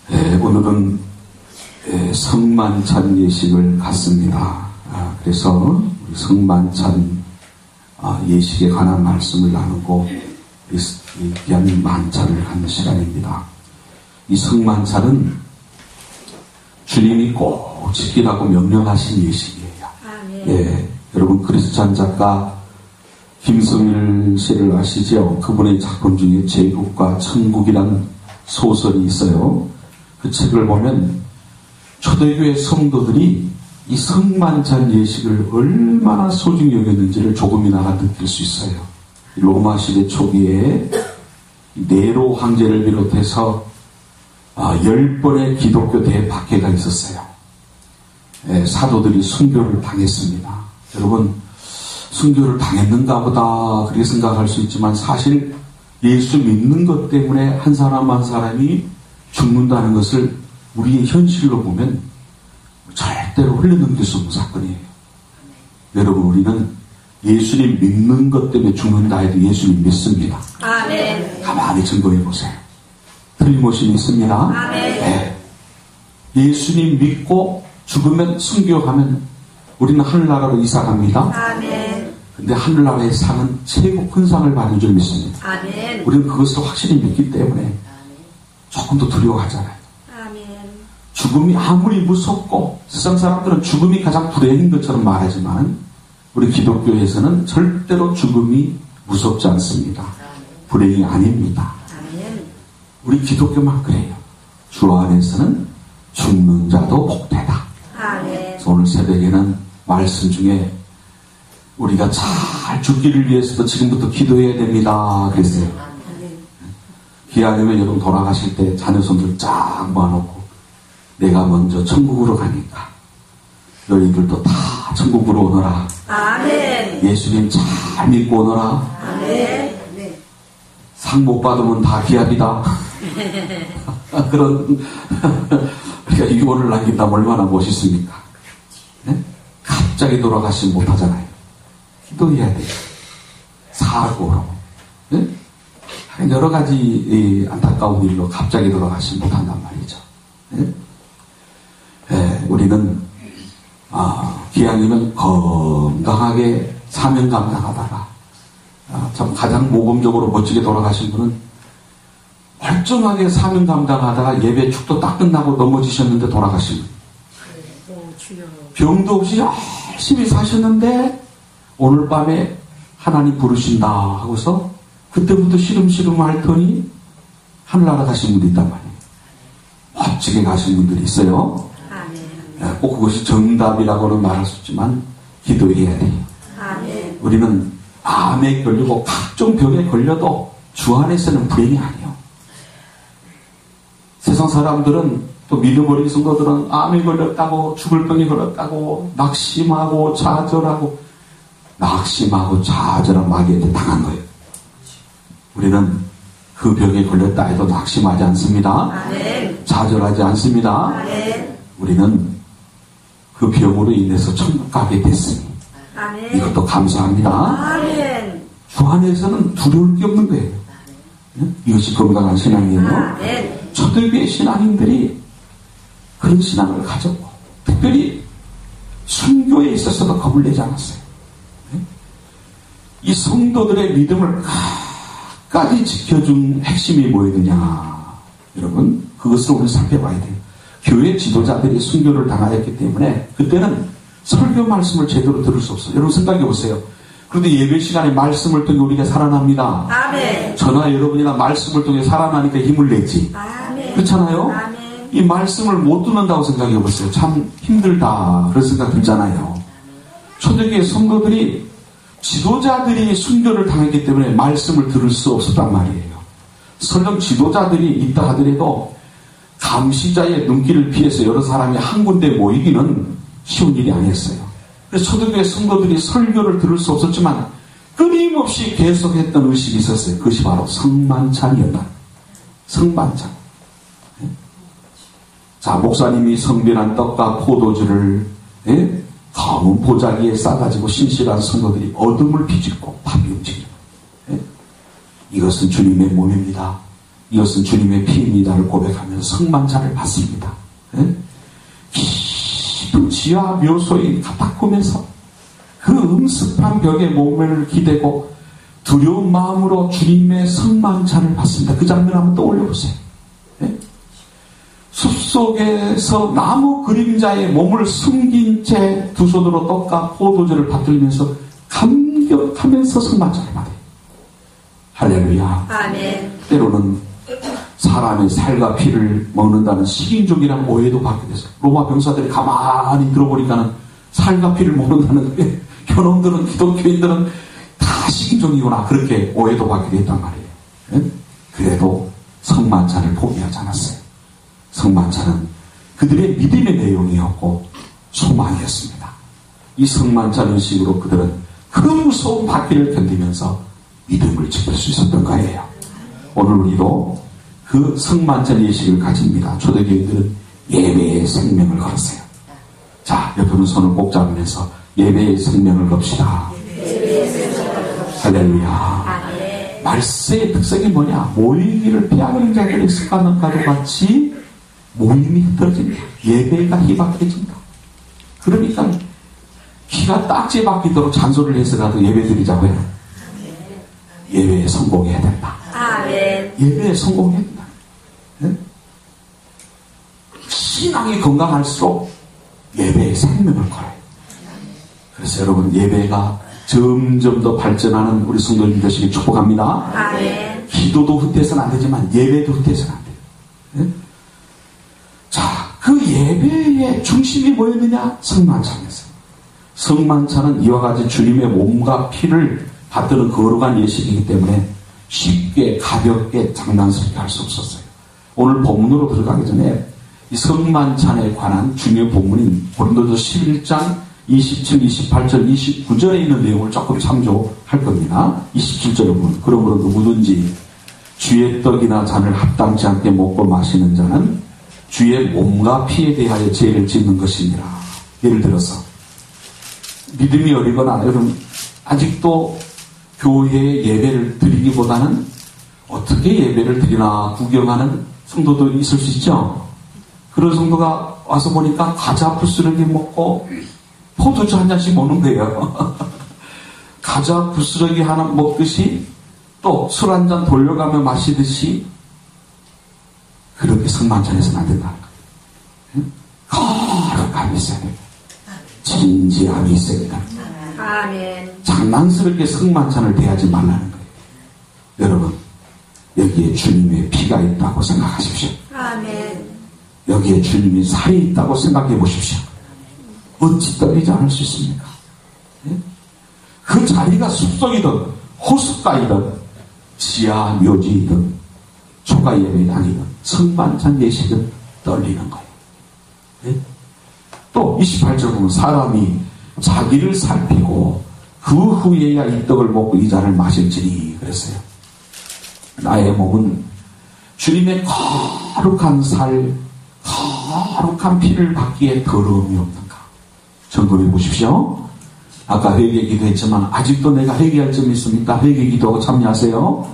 오늘은 성만찬 예식을 갖습니다. 그래서 성만찬 예식에 관한 말씀을 나누고 이 귀한 만찬을 갖는 시간입니다. 이 성만찬은 주님이 꼭 지키라고 명령하신 예식이에요. 예, 여러분 크리스찬 작가 김성일 씨를 아시죠? 그분의 작품 중에 제국과 천국이라는 소설이 있어요. 그 책을 보면 초대교회 성도들이 이 성만찬 예식을 얼마나 소중히 여겼는지를 조금이나마 느낄 수 있어요. 로마 시대 초기에 네로 황제를 비롯해서 10번의 기독교 대박해가 있었어요. 사도들이 순교를 당했습니다. 여러분, 순교를 당했는가 보다 그렇게 생각할 수 있지만 사실 예수 믿는 것 때문에 한 사람 한 사람이 죽는다는 것을 우리의 현실로 보면 절대로 흘려넘길 수 없는 사건이에요. 여러분, 우리는 예수님 믿는 것 때문에 죽는다 해도 예수님 믿습니다. 아멘. 가만히 증거해 보세요. 틀림없이 믿습니다. 아멘. 네. 예수님 믿고 죽으면 순교하면 우리는 하늘나라로 이사갑니다. 아멘. 근데 하늘나라에 사는 최고 큰 상을 받는 줄 믿습니다. 아멘. 우리는 그것을 확실히 믿기 때문에 조금 더 두려워하잖아요. 아멘. 죽음이 아무리 무섭고 세상 사람들은 죽음이 가장 불행인 것처럼 말하지만 우리 기독교에서는 절대로 죽음이 무섭지 않습니다. 불행이 아닙니다. 아멘. 우리 기독교만 그래요. 주 안에서는 죽는 자도 복되다. 아멘. 그래서 오늘 새벽에는 말씀 중에 우리가 잘 죽기를 위해서도 지금부터 기도해야 됩니다. 그랬어요. 기아님은 여러분 돌아가실 때 자녀손들 쫙 모아놓고 내가 먼저 천국으로 가니까 너희들도 다 천국으로 오너라. 아멘. 예수님 잘 믿고 오너라. 아멘. 상 못 받으면 다 기합이다. 그런 우리가 유언을 남긴다면 얼마나 멋있습니까? 네? 갑자기 돌아가시면 못하잖아요. 기도해야 돼요. 사고로. 네? 여러 가지 안타까운 일로 갑자기 돌아가시면 못한단 말이죠. 네? 네, 우리는 기왕이면 건강하게 사명 감당하다가 참 가장 모범적으로 멋지게 돌아가신 분은 멀쩡하게 사명 감당하다가 예배 축도 딱 끝나고 넘어지셨는데 돌아가신 분. 병도 없이 열심히 사셨는데 오늘 밤에 하나님 부르신다 하고서 그때부터 시름시름 앓더니 하늘나라 가신 분이 있단 말이에요. 멋지게 가신 분들이 있어요. 아멘. 꼭 그것이 정답이라고는 말할 수 있지만 기도해야 돼요. 아멘. 우리는 암에 걸리고 각종 병에 걸려도 주 안에서는 불행이 아니에요. 세상 사람들은 또 믿어버린 성도들은 암에 걸렸다고 죽을 병에 걸렸다고 낙심하고 좌절하고 마귀한테 당한 거예요. 우리는 그 병에 걸렸다 해도 낙심하지 않습니다. 아멘. 좌절하지 않습니다. 아멘. 우리는 그 병으로 인해서 천국 가게 됐으니 아멘. 이것도 감사합니다. 아멘. 주 안에서는 두려울 게 없는 거예요. 이것이 건강한 신앙이에요. 아멘. 초대교회 신앙인들이 그런 신앙을 가졌고 특별히 순교에 있어서도 겁을 내지 않았어요. 이 성도들의 믿음을 끝까지 지켜준 핵심이 뭐였느냐, 여러분 그것을 우리 살펴봐야 돼요. 교회 지도자들이 순교를 당하였기 때문에 그때는 설교 말씀을 제대로 들을 수 없어요. 여러분 생각해 보세요. 그런데 예배 시간에 말씀을 통해 우리가 살아납니다. 아멘. 저나 여러분이나 말씀을 통해 살아나니까 힘을 내지. 아멘. 그렇잖아요? 아멘. 이 말씀을 못 듣는다고 생각해 보세요. 참 힘들다 그런 생각 들잖아요. 초대교회 성도들이 지도자들이 순교를 당했기 때문에 말씀을 들을 수 없었단 말이에요. 설령 지도자들이 있다 하더라도 감시자의 눈길을 피해서 여러 사람이 한 군데 모이기는 쉬운 일이 아니었어요. 그래서 초대교회 성도들이 설교를 들을 수 없었지만 끊임없이 계속했던 의식이 있었어요. 그것이 바로 성만찬이었다. 성만찬. 자, 목사님이 성별한 떡과 포도주를 검은 보자기에 싸가지고 신실한 성도들이 어둠을 비집고 밥이 움직이고 이것은 주님의 몸입니다. 이것은 주님의 피입니다를 고백하면서 성만찬을 받습니다. 예? 깊은 지하 묘소에 가닥하면서 그 음습한 벽에 몸을 기대고 두려운 마음으로 주님의 성만찬을 받습니다. 그 장면 한번 떠올려보세요. 예? 숲속에서 나무 그림자에 몸을 숨긴 채 두 손으로 떡과 포도주를 받들면서 감격하면서 성만찬을 받아요. 할렐루야. 아멘. 때로는 사람의 살과 피를 먹는다는 식인종이라는 오해도 받게 돼서 로마 병사들이 가만히 들어보니까는 살과 피를 먹는다는 게 현원들은 기독교인들은 다 식인종이구나 그렇게 오해도 받게 됐단 말이에요. 네? 그래도 성만찬을 포기하지 않았어요. 성만찬은 그들의 믿음의 내용이었고 소망이었습니다. 이 성만찬 의식으로 그들은 그 무서운 바퀴를 견디면서 믿음을 지킬 수 있었던 거예요. 오늘 우리도 그 성만찬 예식을 가집니다. 초대교인들은 예배의 생명을 걸었어요. 자, 옆에는 손을 꼭 잡으면서 예배의 생명을 겁시다. 할렐루야. 말세의 특성이 뭐냐? 모이기를 피하는 자들의 습관과도 같이 모임이 흐트러집니다. 예배가 희박해진다. 그러니까 기가 딱지에 박히도록 잔소리를 해서라도 예배 드리자고요. 예배에 성공해야 된다. 아멘. 예배에 성공해야 된다. 네? 신앙이 건강할수록 예배에 생명을 걸어요. 그래서 여러분 예배가 점점 더 발전하는 우리 성도님 되시길 축복합니다. 아멘. 기도도 흩어서는 안 되지만 예배도 흩어서는 안 돼요. 네? 자, 그 예배의 중심이 뭐였느냐? 성만찬이었어요. 성만찬은 이와 같이 주님의 몸과 피를 받드는 거룩한 예식이기 때문에 쉽게 가볍게 장난스럽게 할 수 없었어요. 오늘 본문으로 들어가기 전에 이 성만찬에 관한 중요 본문인 고린도서 11장 27, 28절, 29절에 있는 내용을 조금 참조할 겁니다. 27절에 보면 그러므로 누구든지 주의 떡이나 잔을 합당치 않게 먹고 마시는 자는 주의 몸과 피에 대하여 죄를 짓는 것이니라. 예를 들어서 믿음이 어리거나 여러분 아직도 교회에 예배를 드리기보다는 어떻게 예배를 드리나 구경하는 성도도 있을 수 있죠. 그런 성도가 와서 보니까 과자 부스러기 먹고 포도주 한 잔씩 먹는 거예요. 과자 부스러기 하나 먹듯이 또 술 한 잔 돌려가며 마시듯이 그렇게 성만찬에서는 안 된다는 거예요. 거룩함이 있어야 돼요. 진지함이 있어야 된다. 아멘. 장난스럽게 성만찬을 대하지 말라는 거예요. 여러분 여기에 주님의 피가 있다고 생각하십시오. 아멘. 여기에 주님이 살이 있다고 생각해 보십시오. 어찌 떨리지 않을 수 있습니까? 예? 그 자리가 숲속이든 호숫가이든 지하 묘지이든 초가 예배당이든 성만찬 예식은 떨리는 거예요. 예? 또 28절 보면 사람이 자기를 살피고 그 후에야 이 떡을 먹고 이 잔을 마실지니 그랬어요. 나의 몸은 주님의 거룩한 살, 거룩한 피를 받기에 더러움이 없는가? 점검해 보십시오. 아까 회개 기도했지만 아직도 내가 회개할 점이 있습니까? 회개 기도하고 참여하세요.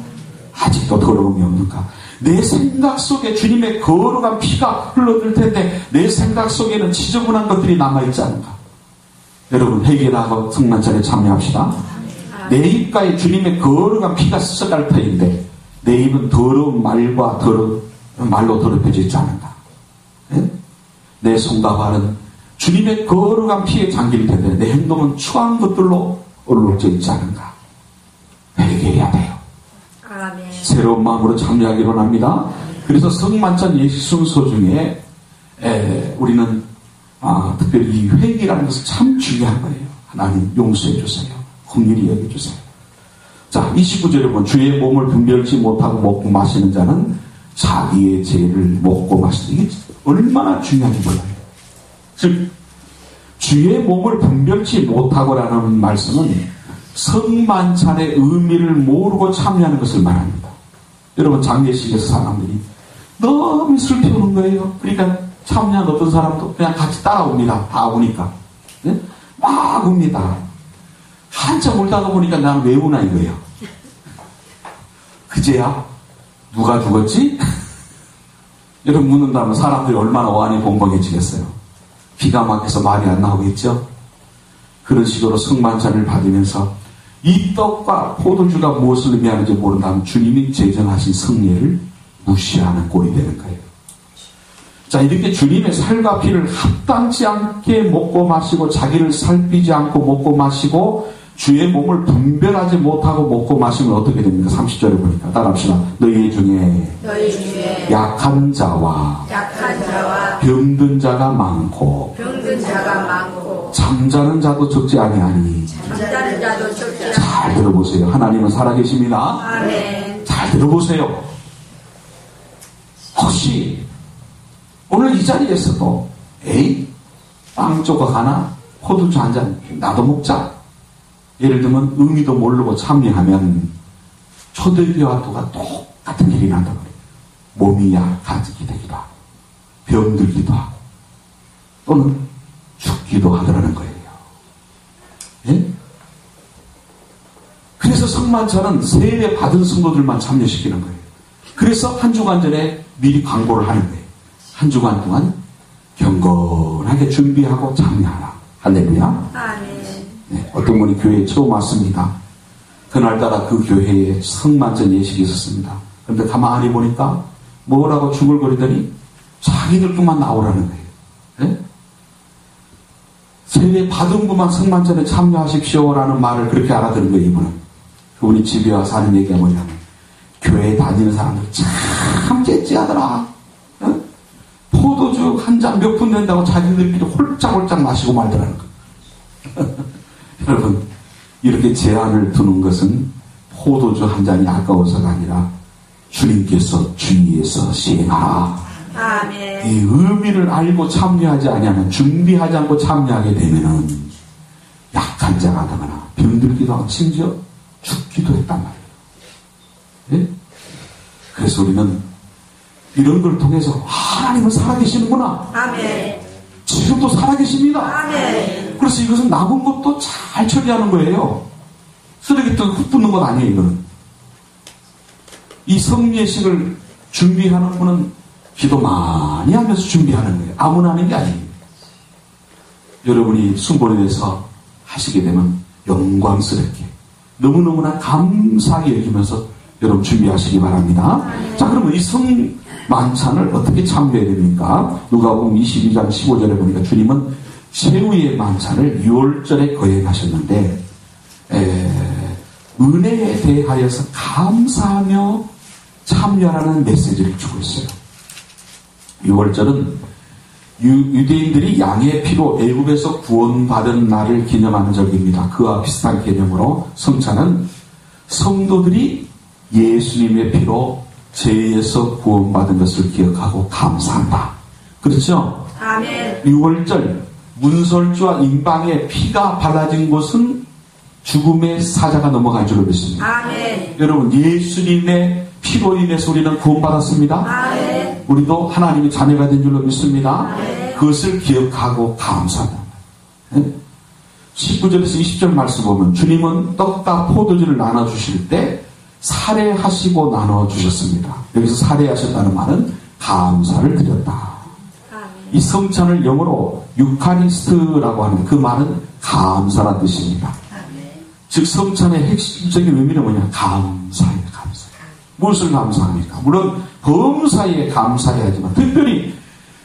아직도 더러움이 없는가? 내 생각 속에 주님의 거룩한 피가 흘러들 텐데 내 생각 속에는 지저분한 것들이 남아있지 않은가? 여러분 회개하고 성만찬에 참여합시다. 내 입가에 주님의 거룩한 피가 스쳐갈 터인데 내 입은 더러운 말과 말로 더럽혀져 있지 않은가? 네? 내 손과 발은 주님의 거룩한 피에 잠길 텐데 내 행동은 추한 것들로 얼룩져 있지 않은가? 회개해야 돼요. 아멘. 새로운 마음으로 참여하기로 합니다. 그래서 성만찬 예식 순서 중에 우리는 특별히 이 회개라는 것은 참 중요한 거예요. 하나님 용서해 주세요. 긍휼히 여겨 주세요. 자, 29절에 보면 주의 몸을 분별치 못하고 먹고 마시는 자는 자기의 죄를 먹고 마시는 게 얼마나 중요한지 몰라요. 즉 주의 몸을 분별치 못하고라는 말씀은 성만찬의 의미를 모르고 참여하는 것을 말합니다. 여러분 장례식에서 사람들이 너무 슬퍼하는 거예요. 그러니까 참여한 어떤 사람도 그냥 같이 따라옵니다. 다 오니까. 네? 막 웁니다. 한참 울다가 보니까 나는 왜 우나 이거예요. 그제야 누가 죽었지? 이런 묻는다면 사람들이 얼마나 어안이 벙벙해지겠어요. 기가 막혀서 말이 안 나오겠죠? 그런 식으로 성만찬을 받으면서 이 떡과 포도주가 무엇을 의미하는지 모른다면 주님이 제정하신 성례를 무시하는 꼴이 되는 거예요. 자, 이렇게 주님의 살과 피를 합당치 않게 먹고 마시고 자기를 살피지 않고 먹고 마시고 주의 몸을 분별하지 못하고 먹고 마시면 어떻게 됩니까? 30절에 보니까 따라합시다. 너희 중에 약한 자와 병든 자가 많고 잠자는 자도 적지 아니하니. 잘 들어보세요. 하나님은 살아계십니다. 아멘. 잘 들어보세요. 혹시 오늘 이 자리에서도 빵 조각 하나, 포도주 한 잔 나도 먹자. 예를 들면 의미도 모르고 참여하면 초대교와 똑같은 길이 난다 그래요. 몸이 약해지게 되기도 하고 병들기도 하고 또는 죽기도 하더라는 거예요. 예? 그래서 성만찬은 세례 받은 성도들만 참여시키는 거예요. 그래서 한 주간 전에 미리 광고를 하는 거예요. 한 주간 동안 경건하게 준비하고 참여하라. 할렐루야. 아멘. 네, 어떤 분이 교회에 처음 왔습니다. 그날따라 그 교회에 성만찬 예식이 있었습니다. 그런데 가만히 보니까 뭐라고 중얼거리더니 자기들뿐만 나오라는 거예요. 네? 세례 받은 분만 성만찬에 참여하십시오라는 말을 그렇게 알아들은 거예요. 이분은. 그분이 집에 와서 하는 얘기가 뭐냐면 교회 다니는 사람들 참 째찌하더라. 어? 포도주 한 잔 몇 푼 낸다고 자기들끼리 홀짝홀짝 마시고 말더라는 거예요. 여러분, 이렇게 제한을 두는 것은 포도주 한 잔이 아까워서가 아니라 주님께서 주위에서 시행하라. 아멘. 이 의미를 알고 참여하지 아니하면, 준비하지 않고 참여하게 되면은 약한 자가 되거나 병들기도 하고 심지어 죽기도 했단 말이에요. 예? 그래서 우리는 이런 걸 통해서 하나님은 살아계시는구나. 아멘. 지금도 살아계십니다. 아멘. 그래서 이것은 남은 것도 잘 처리하는 거예요. 쓰레기통에 훅 붓는 건 아니에요. 이거는. 이 성례식을 준비하는 분은 기도 많이 하면서 준비하는 거예요. 아무나 하는 게 아니에요. 여러분이 순번에 대해서 하시게 되면 영광스럽게 너무너무나 감사하게 여기면서 여러분 준비하시기 바랍니다. 자, 그러면 이 성만찬을 어떻게 참여해야 됩니까? 누가복음 22장 15절에 보니까 주님은 최후의 만찬을 6월절에 거행하셨는데 은혜에 대하여서 감사하며 참여하라는 메시지를 주고 있어요. 6월절은 유대인들이 양의 피로 애굽에서 구원받은 날을 기념하는 절기입니다. 그와 비슷한 개념으로 성찬은 성도들이 예수님의 피로 죄에서 구원받은 것을 기억하고 감사한다. 그렇죠? 아멘. 6월절 문설주와 임방의 피가 발라진 곳은 죽음의 사자가 넘어간 줄로 믿습니다. 아멘. 여러분, 예수님의 피로 인해서 우리는 구원받았습니다. 아멘. 우리도 하나님의 자녀가 된 줄로 믿습니다. 아멘. 그것을 기억하고 감사합니다. 19절에서 20절 말씀 보면 주님은 떡과 포도주를 나눠주실 때 살해하시고 나눠주셨습니다. 여기서 살해하셨다는 말은 감사를 드렸다. 아멘. 이 성찬을 영어로 유카리스트라고 하는데 그 말은 감사란 뜻입니다. 아멘. 즉 성찬의 핵심적인 의미는 뭐냐? 감사예요. 감사. 무엇을 감사합니까? 물론 범사에 감사해야지만 특별히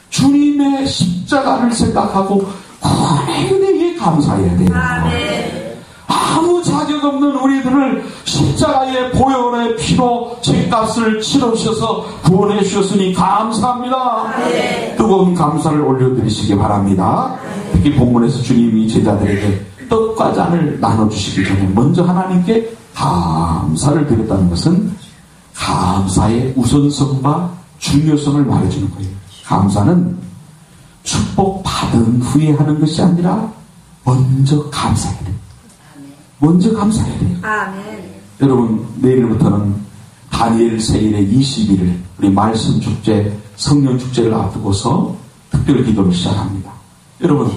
주님의 십자가를 생각하고 구원의 은혜에 감사해야 돼요. 아멘. 아무 자격 없는 우리들을 십자가의 보혈의 피로 죄값을 치러주셔서 구원해 주셨으니 감사합니다. 아멘. 뜨거운 감사를 올려드리시기 바랍니다. 특히 본문에서 주님이 제자들에게 떡과 잔을 나눠주시기 전에 먼저 하나님께 감사를 드렸다는 것은 감사의 우선성과 중요성을 말해주는 거예요. 감사는 축복받은 후에 하는 것이 아니라 먼저 감사해야 돼요. 먼저 감사해야 돼요. 아멘. 여러분, 내일부터는 다니엘 세일의 20일을 우리 말씀 축제, 성령 축제를 앞두고서 특별 기도를 시작합니다. 여러분,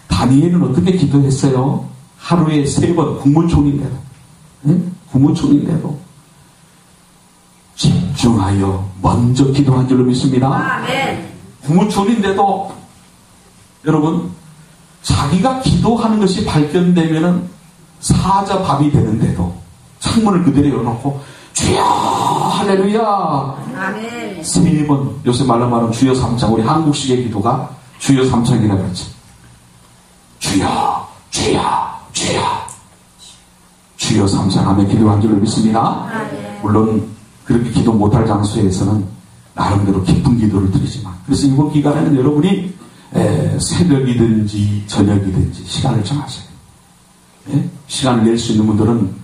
다니엘은 어떻게 기도했어요? 하루에 3번 국무총리인데도, 네? 국무총리인데도 집중 집중하여 먼저 기도한 줄로 믿습니다. 아멘. 구무촌인데도 여러분 자기가 기도하는 것이 발견되면은 사자밥이 되는데도 창문을 그대로 열어놓고 주여 할렐루야 아멘. 3번 요새 말로 말하면 주여 삼창 우리 한국식의 기도가 주여 삼창이라고 그러지. 주여 주여 주여 주여 삼창하며 기도한 줄로 믿습니다. 아멘. 물론 그렇게 기도 못할 장소에서는 나름대로 기쁜 기도를 드리지만 그래서 이번 기간에는 여러분이 새벽이든지 저녁이든지 시간을 정하세요. 예? 시간을 낼 수 있는 분들은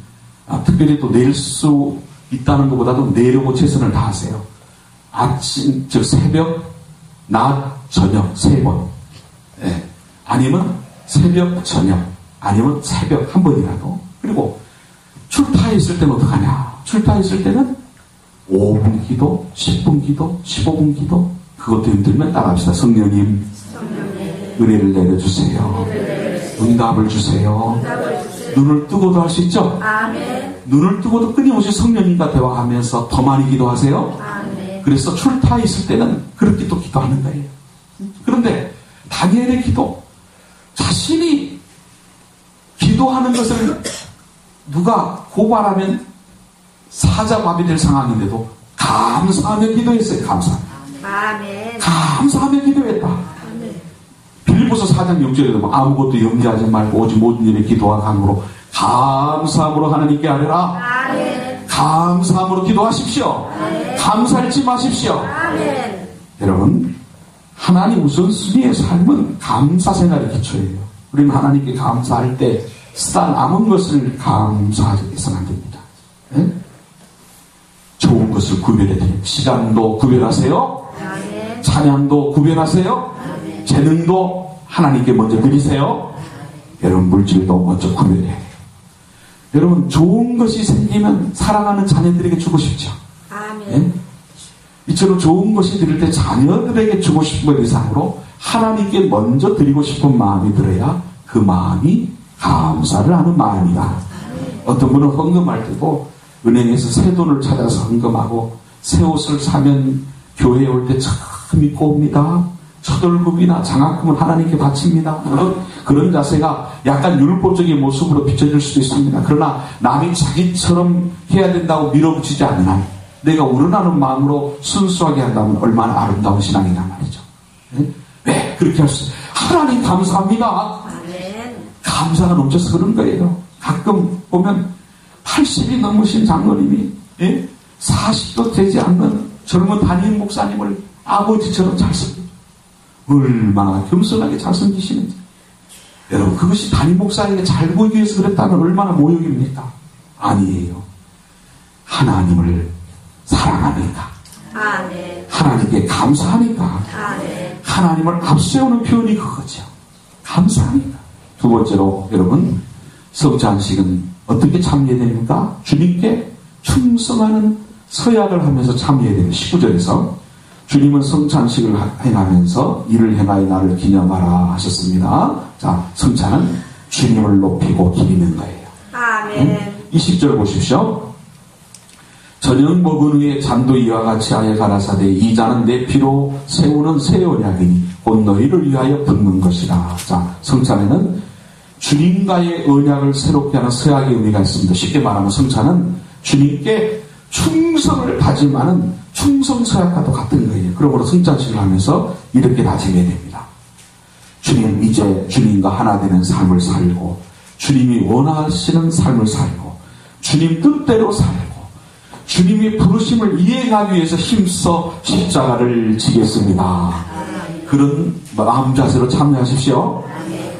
특별히 또 낼 수 있다는 것보다도 내려고 최선을 다하세요. 아침, 즉 새벽, 낮, 저녁 3번. 예. 아니면 새벽, 저녁, 아니면 새벽 한 번이라도. 그리고 출타에 있을 때는 어떡하냐? 출타에 있을 때는 5분 기도, 10분 기도, 15분 기도. 그것도 힘들면 따라합시다. 성령님, 은혜를 내려주세요. 응답을 주세요. 눈을 뜨고도 할 수 있죠? 아멘. 눈을 뜨고도 끊임없이 성령님과 대화하면서 더 많이 기도하세요. 아멘. 그래서 출타에 있을 때는 그렇게 또 기도하는 거예요. 그런데 다니엘의 기도, 자신이 기도하는 것을 누가 고발하면 사자밥이 될 상황인데도 감사하며 기도했어요. 아멘. 감사하며 기도했다. 빌립보서 4장 6절에도 아무것도 염려하지 말고 오직 모든 일에 기도와 간구로 감사함으로 하나님께 아뢰라. 아멘. 감사함으로 기도하십시오. 아멘. 감사 잊지 마십시오. 아멘. 여러분 하나님 우선순위의 삶은 감사 생활의 기초예요. 우리는 하나님께 감사할 때 쓰다 남은 것을 감사해서는 안 됩니다. 네? 좋은 것을 구별해드려요. 시간도 구별하세요. 아멘. 찬양도 구별하세요. 아멘. 재능도 하나님께 먼저 드리세요. 여러분 물질도 먼저 구별해야 돼요. 여러분 좋은 것이 생기면 사랑하는 자녀들에게 주고 싶죠. 아멘. 예? 이처럼 좋은 것이 드릴 때 자녀들에게 주고 싶은 것 이상으로 하나님께 먼저 드리고 싶은 마음이 들어야 그 마음이 감사를 하는 마음이다. 어떤 분은 헌금할 때도 은행에서 새 돈을 찾아서 헌금하고 새 옷을 사면 교회에 올 때 참 믿고 옵니다. 첫 월급이나 장학금을 하나님께 바칩니다. 그런 자세가 약간 율법적인 모습으로 비춰질 수도 있습니다. 그러나 남이 자기처럼 해야 된다고 밀어붙이지 않는 내가 우러나는 마음으로 순수하게 한다면 얼마나 아름다운 신앙이냐 말이죠. 왜 그렇게 할 수 있어요? 하나님 감사합니다. 아멘. 감사가 넘쳐서 그런 거예요. 가끔 보면 80이 넘으신 장로님이 40도 되지 않는 젊은 담임 목사님을 아버지처럼 잘 섬기죠. 얼마나 겸손하게 잘 섬기시는지. 여러분 그것이 담임 목사에게 잘 보이기 위해서 그랬다면 얼마나 모욕입니까? 아니에요. 하나님을 사랑하니까. 아멘. 하나님께 감사하니까. 아멘. 하나님을 앞세우는 표현이 그거죠. 감사하니까. 두 번째로 여러분 성찬식은 어떻게 참여해야 됩니까? 주님께 충성하는 서약을 하면서 참여해야 됩니다. 19절에서 주님은 성찬식을 행하면서 이를 행하여 나를 기념하라 하셨습니다. 자, 성찬은 주님을 높이고 기리는 거예요. 아멘. 20절 보십시오. 저녁 먹은 후에 잔도 이와 같이 하여 가라사대 이 잔은 내 피로 세우는 새 언약이니 곧 너희를 위하여 붓는 것이라. 자, 성찬에는 주님과의 언약을 새롭게 하는 서약의 의미가 있습니다. 쉽게 말하면 성찬은 주님께 충성을 다짐하는 충성 서약과도 같은 거예요. 그러므로 성찬식을 하면서 이렇게 다짐해야 됩니다. 주님 이제 주님과 하나 되는 삶을 살고 주님이 원하시는 삶을 살고 주님 뜻대로 살고 주님의 부르심을 이행하기 위해서 힘써 십자가를 지겠습니다. 그런 마음 자세로 참여하십시오.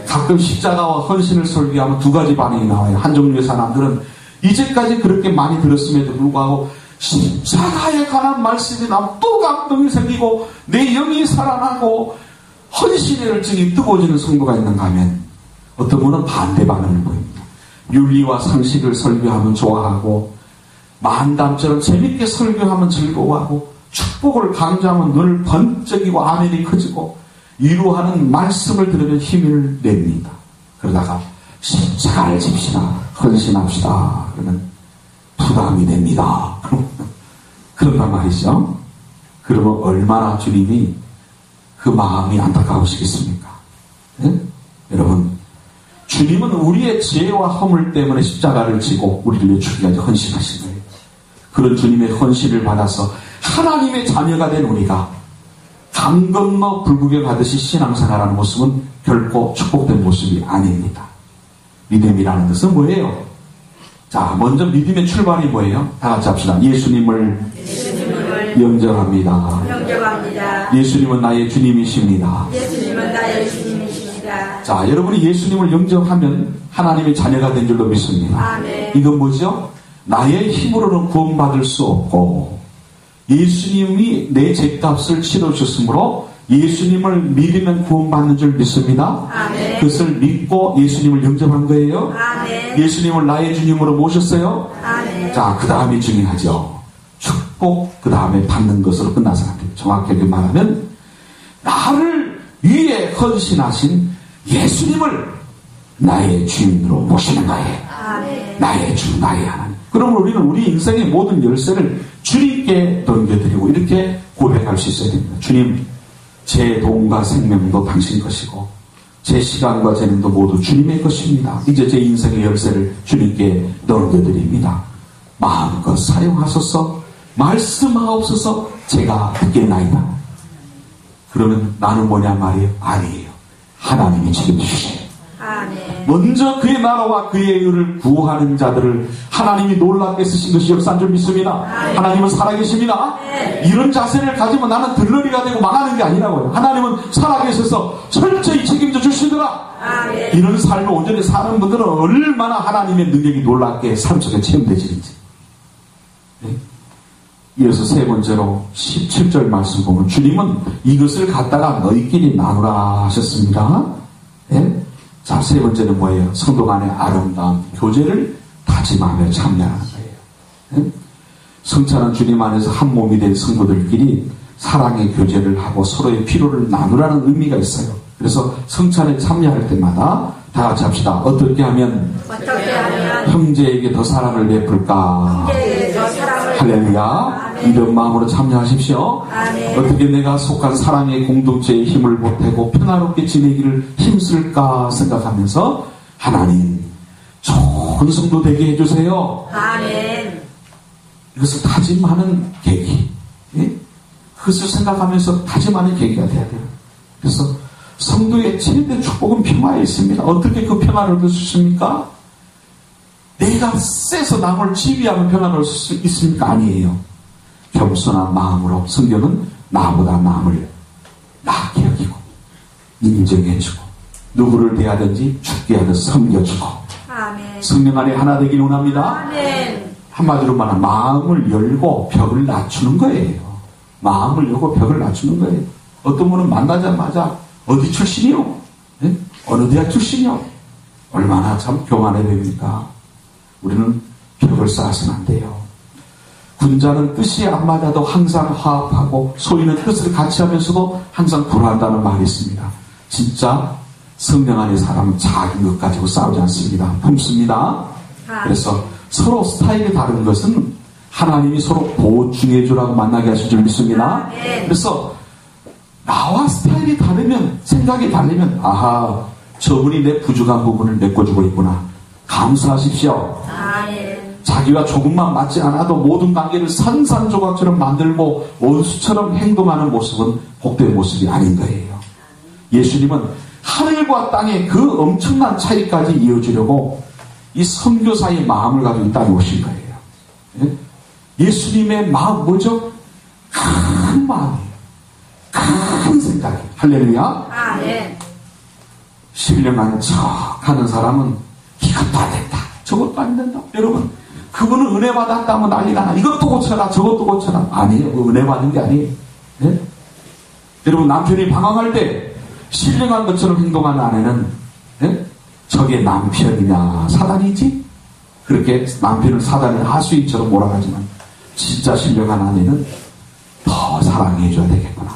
가끔 십자가와 헌신을 설교하면 두 가지 반응이 나와요. 한 종류의 사람들은 이제까지 그렇게 많이 들었음에도 불구하고 십자가에 관한 말씀이 나면 또 감동이 생기고 내 영이 살아나고 헌신의 열정이 뜨거워지는 성도가 있는가 하면 어떤 분은 반대 반응을 보입니다. 윤리와 상식을 설교하면 좋아하고 만담처럼 재밌게 설교하면 즐거워하고 축복을 강조하면 늘 번쩍이고 아멘이 커지고 위로하는 말씀을 들으면 힘을 냅니다. 그러다가 십자가를 집시다 헌신합시다 그러면 부담이 됩니다. 그런단 말이죠. 그러면 얼마나 주님이 그 마음이 안타까우시겠습니까? 예? 여러분, 주님은 우리의 죄와 허물 때문에 십자가를 지고 우리를 죽이기까지 헌신하신 거예요. 그런 주님의 헌신을 받아서 하나님의 자녀가 된 우리가 강 건너 불구경하듯이 신앙생활하는 모습은 결코 축복된 모습이 아닙니다. 믿음이라는 것은 뭐예요? 자, 먼저 믿음의 출발이 뭐예요? 다 같이 합시다. 예수님을 영접합니다. 예수님은 나의 주님이십니다. 자, 여러분이 예수님을 영접하면 하나님의 자녀가 된 줄로 믿습니다. 아멘. 이건 뭐죠? 나의 힘으로는 구원받을 수 없고 예수님이 내 죄값을 치러주셨으므로 예수님을 믿으면 구원받는 줄 믿습니다. 아멘. 그것을 믿고 예수님을 영접한 거예요. 아멘. 예수님을 나의 주님으로 모셨어요. 아멘. 자, 그 다음이 중요하죠. 축복 그 다음에 받는 것으로 끝나서 안 돼요. 정확하게 말하면 나를 위해 헌신하신 예수님을 나의 주인으로 모시는 거예요. 아멘. 나의 주, 나의 하나님. 그러면 우리는 우리 인생의 모든 열쇠를 주님께 넘겨드리고 이렇게 고백할 수 있어야 됩니다. 주님, 제 돈과 생명도 당신 것이고 제 시간과 재능도 모두 주님의 것입니다. 이제 제 인생의 열쇠를 주님께 넘겨드립니다. 마음껏 사용하소서. 말씀하옵소서. 제가 듣겠나이다. 그러면 나는 뭐냐 말이에요? 아니에요. 하나님이 책임지시죠. 아멘. 먼저 그의 나라와 그의 의를 구하는 자들을 하나님이 놀랍게 쓰신 것이 역사인 줄 믿습니다. 하나님은 살아계십니다. 이런 자세를 가지면 나는 들러리가 되고 망하는 게 아니라고요. 하나님은 살아계셔서 철저히 책임져 주시더라. 아멘. 이런 삶을 온전히 사는 분들은 얼마나 하나님의 능력이 놀랍게 삶 속에 체험되지는지. 네? 이어서 세 번째로 17절 말씀 보면 주님은 이것을 갖다가 너희끼리 나누라 하셨습니다. 네? 자, 세 번째는 뭐예요? 성도 간의 아름다운 교제를 다짐하며 참여하는 거예요. 네? 성찬은 주님 안에서 한 몸이 된 성도들끼리 사랑의 교제를 하고 서로의 필요를 나누라는 의미가 있어요. 그래서 성찬에 참여할 때마다 다 같이 합시다. 어떻게 하면 형제에게 더 사랑을 베풀까? 할렐루야. 이런 마음으로 참여하십시오. 아멘. 어떻게 내가 속한 사랑의 공동체에 힘을 보태고 평화롭게 지내기를 힘쓸까 생각하면서 하나님 좋은 성도 되게 해주세요. 아멘. 이것을 다짐하는 계기. 예? 그것을 생각하면서 다짐하는 계기가 돼야 돼요. 그래서 성도의 최대 축복은 평화에 있습니다. 어떻게 그 평화를 얻을 수 있습니까? 내가 세서 남을 지휘하면 평화를 얻을 수 있습니까? 아니에요. 겸손한 마음으로 성경은 나보다 남을 나게 여기고 인정해주고 누구를 대하든지 죽게 하듯 섬겨주고 아멘. 성령 안에 하나 되길 원합니다. 아멘. 한마디로 말하면 마음을 열고 벽을 낮추는 거예요. 마음을 열고 벽을 낮추는 거예요. 어떤 분은 만나자마자 어디 출신이요? 네? 어느 대학 출신이요? 얼마나 참 교만해 됩니까? 우리는 벽을 쌓아서는 안 돼요. 군자는 뜻이 안 맞아도 항상 화합하고 소위는 뜻을 같이 하면서도 항상 불화한다는 말이 있습니다. 진짜 성령 안의 사람은 작은 것 가지고 싸우지 않습니다. 품습니다. 그래서 서로 스타일이 다른 것은 하나님이 서로 보충해 주라고 만나게 하실 줄 믿습니다. 그래서 나와 스타일이 다르면 생각이 다르면 아하 저분이 내 부족한 부분을 메꿔주고 있구나. 감사하십시오. 자기와 조금만 맞지 않아도 모든 관계를 산산조각처럼 만들고 원수처럼 행동하는 모습은 복된 모습이 아닌 거예요. 예수님은 하늘과 땅의 그 엄청난 차이까지 이어주려고 이 선교사의 마음을 가지고 이 땅에 오신 거예요. 예? 예수님의 마음 뭐죠? 큰 마음이에요. 큰 생각이. 할렐루야. 아멘. 신령한 척 하는 사람은 이것도 안 된다. 저것도 안 된다. 여러분, 그분은 은혜 받았다면 난리가 나. 이것도 고쳐라. 저것도 고쳐라. 아니에요. 은혜 받은 게 아니에요. 네? 여러분, 남편이 방황할 때 신령한 것처럼 행동하는 아내는 네? 저게 남편이냐 사단이지? 그렇게 남편을 사단의 하수인처럼 몰아가지만 진짜 신령한 아내는 더 사랑해줘야 되겠구나.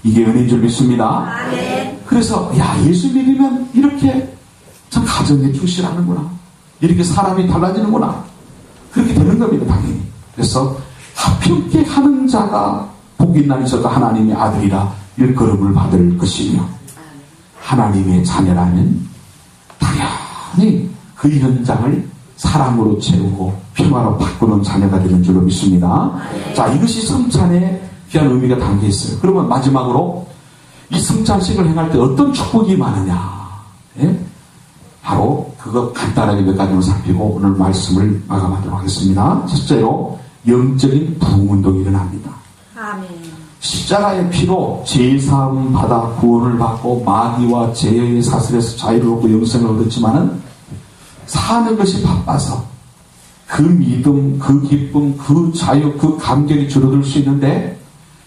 이게 은혜인 줄 믿습니다. 아멘. 그래서 야 예수 믿으면 이렇게 참 가정에 충실하는구나. 이렇게 사람이 달라지는구나. 그렇게 되는 겁니다. 당연히. 그래서 합평케 하는 자가 복이 있나니 저도 하나님의 아들이라 일컬음을 받을 것이며, 하나님의 자녀라면 당연히 그 현장을 사랑으로 채우고 평화로 바꾸는 자녀가 되는 줄로 믿습니다. 자, 이것이 성찬에 귀한 의미가 담겨 있어요. 그러면 마지막으로 이 성찬식을 행할 때 어떤 축복이 많으냐? 예? 바로 그거 간단하게 몇 가지만 살피고 오늘 말씀을 마감하도록 하겠습니다. 첫째로 영적인 부흥운동이 일어납니다. 아멘. 십자가의 피로 죄사함 받아 구원을 받고 마귀와 죄의 사슬에서 자유를 얻고 영생을 얻었지만은 사는 것이 바빠서 그 믿음, 그 기쁨, 그 자유, 그 감격이 줄어들 수 있는데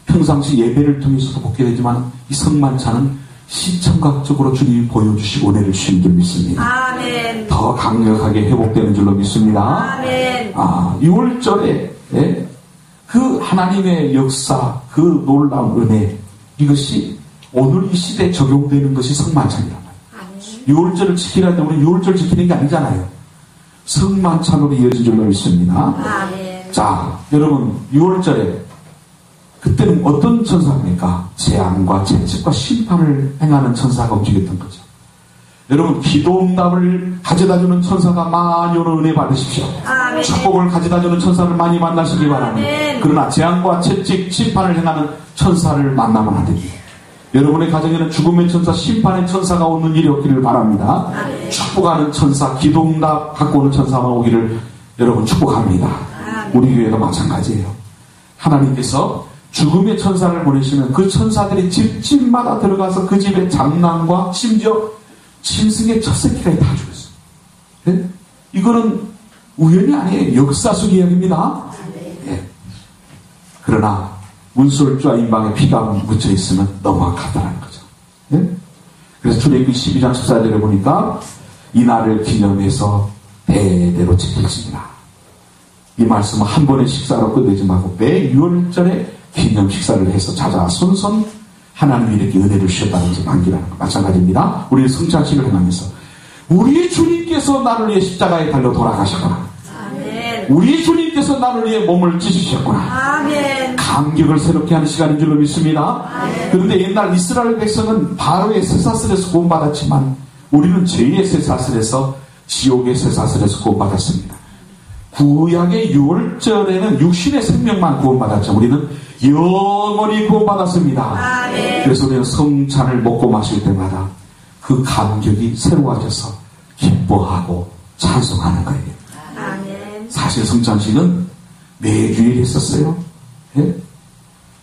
평상시 예배를 통해서도 복게 되지만 이 성만찬은 시청각적으로 주님이 보여주시고 은혜를 주신 줄 믿습니다. 아멘. 더 강력하게 회복되는 줄로 믿습니다. 아멘. 6월절에 그 하나님의 역사, 그 놀라운 은혜, 이것이 오늘 이 시대에 적용되는 것이 성만찬이란 말이에요. 6월절을 지키라 할 때 우리 6월절 지키는 게 아니잖아요. 성만찬으로 이어진 줄로 믿습니다. 아멘. 자, 여러분 6월절에 그때는 어떤 천사입니까? 재앙과 채찍과 심판을 행하는 천사가 움직였던 거죠. 여러분 기도응답을 가져다주는 천사가 많이 오는 은혜 받으십시오. 아멘. 축복을 가져다주는 천사를 많이 만나시기 바랍니다. 아멘. 그러나 재앙과 채찍, 심판을 행하는 천사를 만나면 안 됩니다. 여러분의 가정에는 죽음의 천사, 심판의 천사가 오는 일이 없기를 바랍니다. 아멘. 축복하는 천사, 기도응답 갖고 오는 천사만 오기를 여러분 축복합니다. 아멘. 우리 교회도 마찬가지예요. 하나님께서 죽음의 천사를 보내시면 그 천사들이 집집마다 들어가서 그 집의 장남과 심지어 짐승의 첫 새끼까지 다 죽였어요. 네? 이거는 우연이 아니에요. 역사 속 이야기입니다. 네. 그러나 문설주와 인방에 피가 묻혀 있으면 너무 아깝다는 거죠. 네? 그래서 출애굽기 12장 14절에 보니까 이날을 기념해서 대대로 지킬지니라. 이 말씀은 한 번의 식사로 끝내지 말고 매 6월절에 기념 식사를 해서 자자손손 하나님이 이렇게 은혜를 주셨다는 것을 남기라는 것 마찬가지입니다. 우리 성찬식을 행하면서 우리 주님께서 나를 위해 십자가에 달려 돌아가셨구나. 아멘. 우리 주님께서 나를 위해 몸을 찢으셨구나. 아멘. 감격을 새롭게 하는 시간인 줄로 믿습니다. 아멘. 그런데 옛날 이스라엘 백성은 바로의 쇠사슬에서 구원받았지만 우리는 죄의 쇠사슬에서 지옥의 쇠사슬에서 구원받았습니다. 구약의 6월절에는 육신의 생명만 구원받았죠. 우리는 영원히 구원받았습니다. 아멘. 그래서 우리는 성찬을 먹고 마실 때마다 그 감격이 새로워져서 기뻐하고 찬송하는 거예요. 아멘. 사실 성찬식은 매주일 했었어요. 예?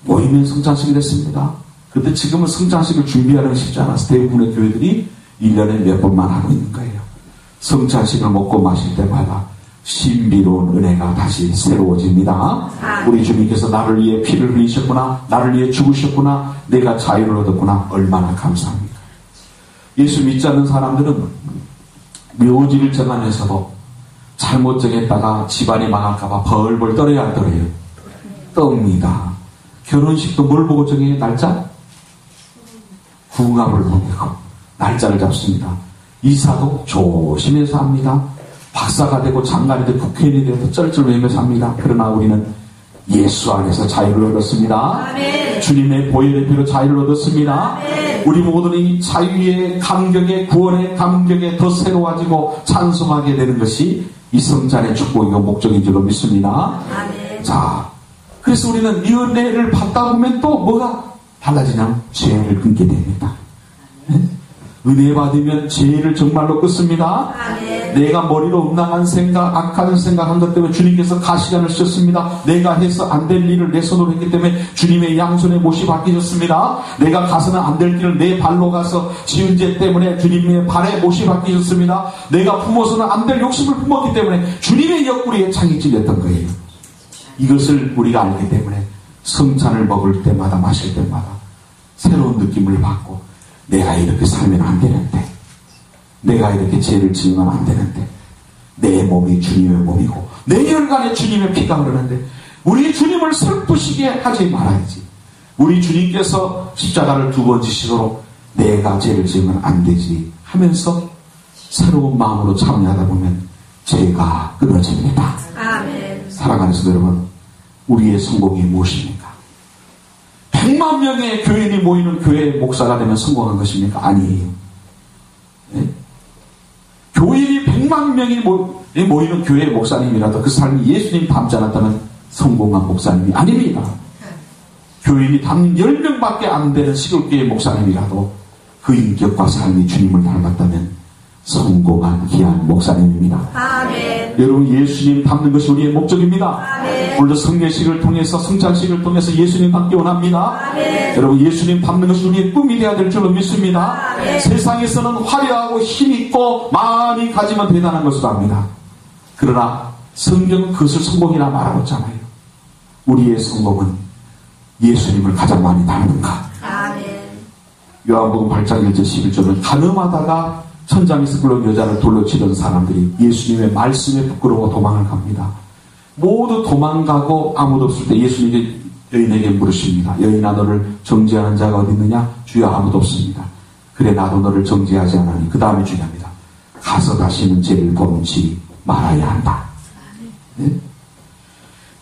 모이면 성찬식을 했습니다. 그런데 지금은 성찬식을 준비하는 게 쉽지 않아서 대부분의 교회들이 1년에 몇 번만 하고 있는 거예요. 성찬식을 먹고 마실 때마다 신비로운 은혜가 다시 새로워집니다. 우리 주님께서 나를 위해 피를 흘리셨구나, 나를 위해 죽으셨구나, 내가 자유를 얻었구나, 얼마나 감사합니까? 예수 믿지 않는 사람들은 묘지를 정하면서도 잘못 정했다가 집안이 망할까봐 벌벌 떨어야 안 떨어요? 떱니다. 결혼식도 뭘 보고 정해요? 날짜? 궁합을 보고 날짜를 잡습니다. 이사도 조심해서 합니다. 박사가 되고 장관이 되고 국회의원이 되고 쩔쩔매면서 합니다. 그러나 우리는 예수 안에서 자유를 얻었습니다. 아멘. 주님의 보혈의 피로 자유를 얻었습니다. 아멘. 우리 모두는 이 자유의 감격에, 구원의 감격에 더 새로워지고 찬송하게 되는 것이 이 성찬의 축복이고 목적인 줄로 믿습니다. 아멘. 자, 그래서 우리는 이 은혜를 받다 보면 또 뭐가 달라지냐면 죄를 끊게 됩니다. 은혜 받으면 죄를 정말로 끊습니다. 아멘. 내가 머리로 음란한 생각, 악한 생각한 것 때문에 주님께서 가시관을 쓰셨습니다. 내가 해서 안 될 일을 내 손으로 했기 때문에 주님의 양손에 못이 바뀌셨습니다. 내가 가서는 안 될 길을 내 발로 가서 지은 죄 때문에 주님의 발에 못이 바뀌셨습니다. 내가 품어서는 안 될 욕심을 품었기 때문에 주님의 옆구리에 창이 찔렸던 거예요. 이것을 우리가 알기 때문에 성찬을 먹을 때마다 마실 때마다 새로운 느낌을 받고 내가 이렇게 살면 안 되는데, 내가 이렇게 죄를 지으면 안 되는데, 내 몸이 주님의 몸이고 내 혈관에 주님의 피가 흐르는데 우리 주님을 슬프시게 하지 말아야지. 우리 주님께서 십자가를 2번 지시도록 내가 죄를 지으면 안 되지 하면서 새로운 마음으로 참여하다 보면 죄가 끊어집니다. 아멘. 사랑하는 성도 여러분, 우리의 성공이 무엇입니까? 100만 명의 교인이 모이는 교회의 목사가 되면 성공한 것입니까? 아니에요. 네? 교인이 100만 명이 모이는 교회의 목사님이라도 그 사람이 예수님 닮지 않았다면 성공한 목사님이 아닙니다. 교인이 단 10명밖에 안 되는 시골교회 목사님이라도 그 인격과 삶이 주님을 닮았다면 성공한 귀한 목사님입니다. 아멘. 여러분, 예수님 닮는 것이 우리의 목적입니다. 아멘. 오늘도 성례식을 통해서, 성찬식을 통해서 예수님 닮기 원합니다. 아멘. 여러분, 예수님 닮는 것이 우리의 꿈이 되어야 될 줄로 믿습니다. 아멘. 세상에서는 화려하고 힘있고 많이 가지면 대단한 것으로 압니다. 그러나 성경은 그것을 성공이라 말하고 있잖아요. 우리의 성공은 예수님을 가장 많이 닮는가. 아멘. 요한복음 8장 1절 11절은 가늠하다가 천장에서 굴러온 여자를 돌로 치던 사람들이 예수님의 말씀에 부끄러워 도망을 갑니다. 모두 도망가고 아무도 없을 때 예수님이 여인에게 물으십니다. 여인아, 너를 정죄하는 자가 어디 있느냐? 주여, 아무도 없습니다. 그래, 나도 너를 정죄하지 않으니. 그 다음이 중요합니다. 가서 다시는 죄를 범치 말아야 한다. 네?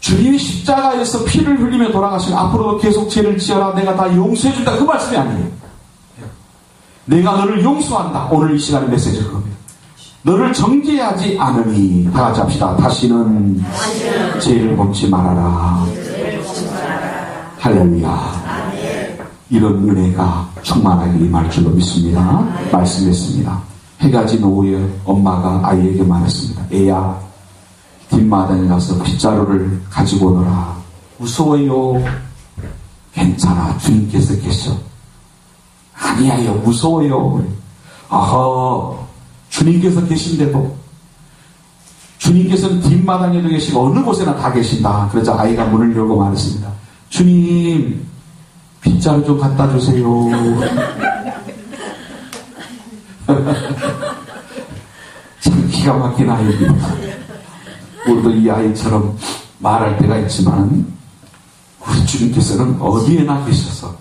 주님이 십자가에서 피를 흘리며 돌아가시면 앞으로도 계속 죄를 지어라, 내가 다 용서해준다, 그 말씀이 아니에요. 내가 너를 용서한다. 오늘 이 시간의 메시지가 그겁니다. 너를 정죄하지 않으니. 다 같이 합시다. 다시는 죄를 범치 말아라. 할렐루야. 이런 은혜가 충만하게 임할 줄로 믿습니다. 말씀했습니다. 해가 진 오후에 엄마가 아이에게 말했습니다. 애야, 뒷마당에 가서 빗자루를 가지고 오너라. 무서워요. 괜찮아, 주님께서 계셔. 아니야요, 무서워요. 아하, 주님께서 계신데도, 주님께서는 뒷마당에도 계시고 어느 곳에나 다 계신다. 그러자 아이가 문을 열고 말했습니다. 주님, 빗자루 좀 갖다 주세요. 참 기가 막힌 아이입니다. 우리도 이 아이처럼 말할 때가 있지만 우리 주님께서는 어디에나 계셔서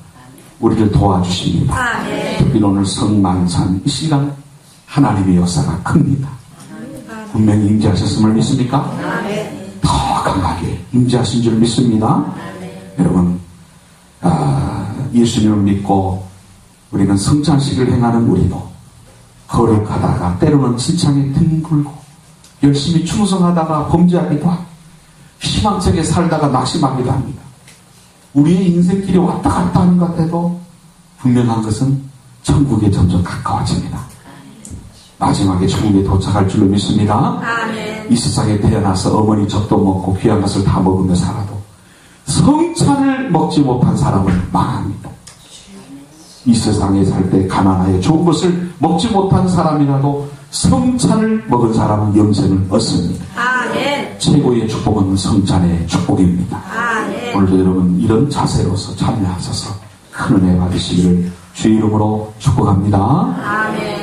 우리를 도와주십니다. 아멘. 특히 오늘 성만찬 이 시간 하나님의 역사가 큽니다. 분명히 임재하셨음을 믿습니까? 아멘. 더 강하게 임재하신 줄 믿습니다. 아멘. 여러분, 예수님을 믿고 우리는 성찬식을 행하는 우리도 거룩하다가 때로는 진창에 뒹굴고 열심히 충성하다가 범죄하기도 하고 희망차게 살다가 낙심하기도 합니다. 우리의 인생길이 왔다 갔다 하는 것 같아도 분명한 것은 천국에 점점 가까워집니다. 마지막에 천국에 도착할 줄로 믿습니다. 아멘. 이 세상에 태어나서 어머니 젖도 먹고 귀한 것을 다 먹으며 살아도 성찬을 먹지 못한 사람은 망합니다. 이 세상에 살 때 가난하여 좋은 것을 먹지 못한 사람이라도 성찬을 먹은 사람은 영생을 얻습니다. 아멘. 최고의 축복은 성찬의 축복입니다. 아멘. 오늘도 여러분 이런 자세로서 참여하셔서 큰 은혜 받으시기를 주의 이름으로 축복합니다. 아멘.